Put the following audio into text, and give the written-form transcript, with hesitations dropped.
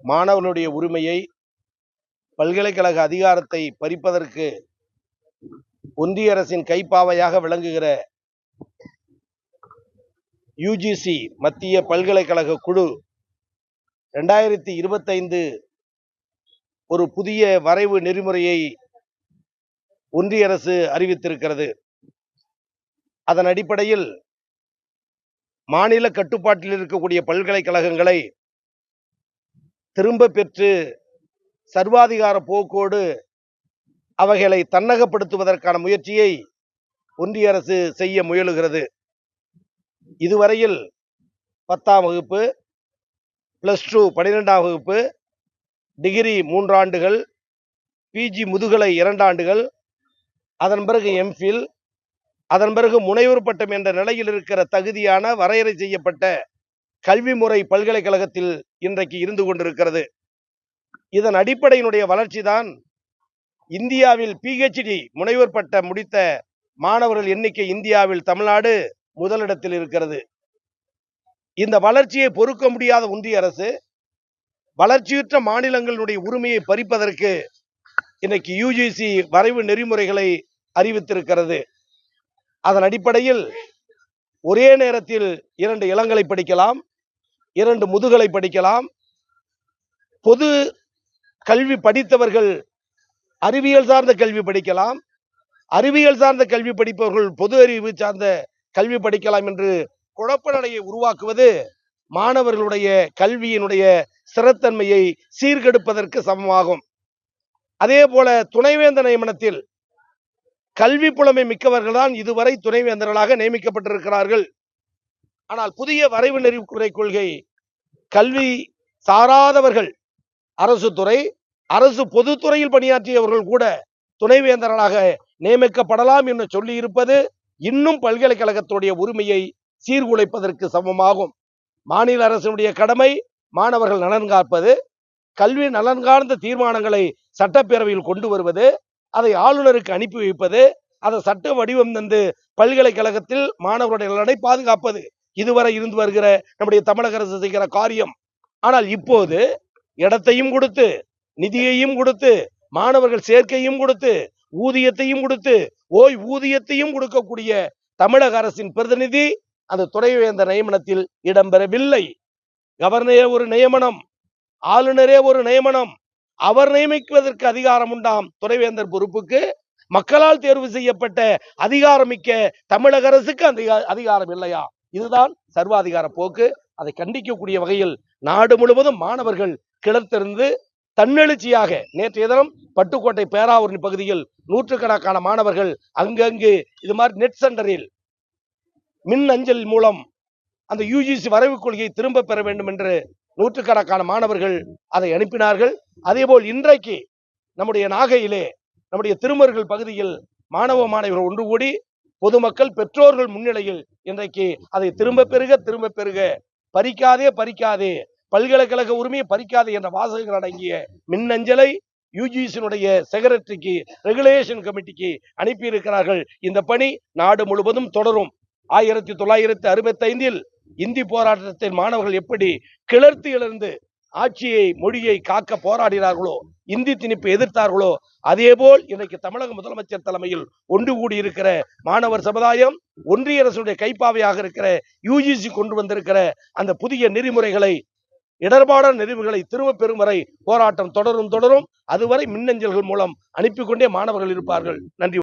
மாணவர்களுடைய உரிமையை, பல்கலைக்கழக அதிகாரத்தை பறிப்பதற்கு ஒன்றிய அரசின் கைப்பாவையாக விளங்குகிற யுஜிசி மத்திய பல்கலைக்கழக குழு 2025 ஒரு புதிய வரைவு நெறிமுறையை ஒன்றிய அரசு அறிவித்திருக்கிறது. அதன் அடிப்படையில் மாநில கட்டுப்பாட்டில் இருக்கக்கூடிய பல்கலைக்கழகங்களை திரும்ப பெற்று சர்வாதிகார போக்கோடு அவைகளை தன்னகப்படுத்துவதற்கான முயற்சியை ஒன்றிய அரசு செய்ய முயலுகிறது. இதுவரையில் 10ஆம் வகுப்பு, +2 12ஆம் வகுப்பு, டிகிரி 3 ஆண்டுகள், பிஜி முதுகலை 2 ஆண்டுகள், அதன் பிறகு எம்ஃபில், அதன் பிறகு முனைவர் பட்டம் என்ற நிலையில் இருக்கிற தகுதியான வரையறை செய்யப்பட்ட கல்வி முறை பல்கலைக்கழகத்தில் இன்றைக்கு இருந்து கொண்டிருக்கிறது. இதன் அடிப்படையினுடைய வளர்ச்சி தான் இந்தியாவில் பிஹெச்டி முனைவர் பட்டம் முடித்த மாணவர்கள் எண்ணிக்கை இந்தியாவில் தமிழ்நாடு முதலிடத்தில் இருக்கிறது. இந்த வளர்ச்சியை பொறுக்க முடியாத ஒன்றிய அரசு வளர்ச்சியுற்ற மாநிலங்களுடைய உரிமையை பறிப்பதற்கு இன்னைக்கு யுஜிசி வரைவு நெறிமுறைகளை அறிவித்திருக்கிறது. அதன் அடிப்படையில் ஒரே நேரத்தில் 2 இளங்கலை படிக்கலாம், 2 முதுகலை படிக்கலாம். பொது கல்வி படித்தவர்கள் அறிவியல் சார்ந்த கல்வி படிக்கலாம், அறிவியல் சார்ந்த கல்வி படிப்பவர்கள் பொது அறிவு சார்ந்த கல்வி படிக்கலாம் என்று குழப்ப நிலையை உருவாக்குவது மாணவர்களுடைய கல்வியினுடைய ஸ்திரத்தன்மையை சீர்கெடுப்பதற்கு சமமாகும். அதே போல துணைவேந்தர் நியமனத்தில் கல்வி புலமை மிக்கவர்கள் தான் இதுவரை துணைவேந்தர்களாக நியமிக்கப்பட்டிருக்கிறார்கள். ஆனால் புதிய வரைவு நெறிமுறை கொள்கை கல்வி சாராதவர்கள், அரசு துறை, அரசு பொதுத்துறையில் பணியாற்றியவர்கள் கூட துணைவேந்தர்களாக நியமிக்கப்படலாம் என்று சொல்லி இருப்பது இன்னும் பல்கலைக்கழகத்துடைய உரிமையை சீர்குலைப்பதற்கு சமமாகும். மாநில அரசினுடைய கடமை மாணவர்கள் நலன் காப்பது, கல்வி நலன் சார்ந்த தீர்மானங்களை சட்டப்பேரவையில் கொண்டு வருவது, அதை ஆளுநருக்கு அனுப்பி வைப்பது, அதை சட்ட வடிவம் தந்து பல்கலைக்கழகத்தில் மாணவர்களுடைய நலனை பாதுகாப்பது இதுவரை இருந்து வருகிற நம்முடைய தமிழக அரசு செய்கிற காரியம். ஆனால் இப்போது இடத்தையும் கொடுத்து, நிதியையும் கொடுத்து, மாணவர்கள் சேர்க்கையும் கொடுத்து, ஊதியத்தையும் கொடுத்து, ஊதியத்தையும் கொடுக்கக்கூடிய தமிழக அரசின் பிரதிநிதி அந்த துணைவேந்தர் நியமனத்தில் இடம்பெறவில்லை. கவர்னரே ஒரு நியமனம், ஆளுநரே ஒரு நியமனம், அவர் நியமிப்பதற்கு அதிகாரம் உண்டாம். துணைவேந்தர் பொறுப்புக்கு மக்களால் தேர்வு செய்யப்பட்ட அதிகாரமிக்க தமிழக அரசுக்கு அந்த அதிகாரம் இல்லையா? இதுதான் சர்வாதிகார போக்கு. அதை கண்டிக்கக்கூடிய வகையில் நாடு முழுவதும் மாணவர்கள் கிளர்த்தெழுந்து தன்னெழுச்சியாக நேற்றைய தினம் பட்டுக்கோட்டை பேராவூரணி பகுதியில் நூற்றுக்கணக்கான மாணவர்கள் அங்கங்கு இது மாதிரி நெட் சென்டரில் மின் அஞ்சல் மூலம் அந்த யுஜிசி வரைவு கொள்கையை திரும்ப பெற வேண்டும் என்று நூற்றுக்கணக்கான மாணவர்கள் அதை அனுப்பினார்கள். அதேபோல் இன்றைக்கு நம்முடைய நாகையிலே நம்முடைய திருமருகல் பகுதியில் மாணவ மாணவர்கள் ஒன்று கூடி பொதுமக்கள் பெற்றோர்கள் முன்னிலையில் இன்றைக்கு அதை திரும்ப பெறுக, பறிக்காதே பறிக்காதே, பல்கலைக்கழக உரிமையை பறிக்காதே என்ற வாசகங்கள் அடங்கிய மின்னஞ்சலை யுஜிசியினுடைய செக்ரட்டரிக்கு, ரெகுலேஷன் கமிட்டிக்கு அனுப்பியிருக்கிறார்கள். இந்த பணி நாடு முழுவதும் தொடரும். 1965 இந்தி போராட்டத்தில் மாணவர்கள் எப்படி கிளர்த்து எழுந்து ஆட்சியை, மொழியை காக்க போராடினார்களோ, இந்தி திணிப்பை எதிர்த்தார்களோ, அதேபோல் இன்றைக்கு தமிழக முதலமைச்சர் தலைமையில் ஒன்று கூடியிருக்கிற மாணவர் சமுதாயம் ஒன்றிய அரசுடைய கைப்பாவையாக இருக்கிற யுஜிசி கொண்டு வந்திருக்கிற அந்த புதிய நெறிமுறைகளை, இடர்பாடான நெறிமுறைகளை திரும்ப பெறும் வரை போராட்டம் தொடரும். அதுவரை மின்னஞ்சல்கள் மூலம் அனுப்பிக்கொண்டே மாணவர்கள் இருப்பார்கள். நன்றி.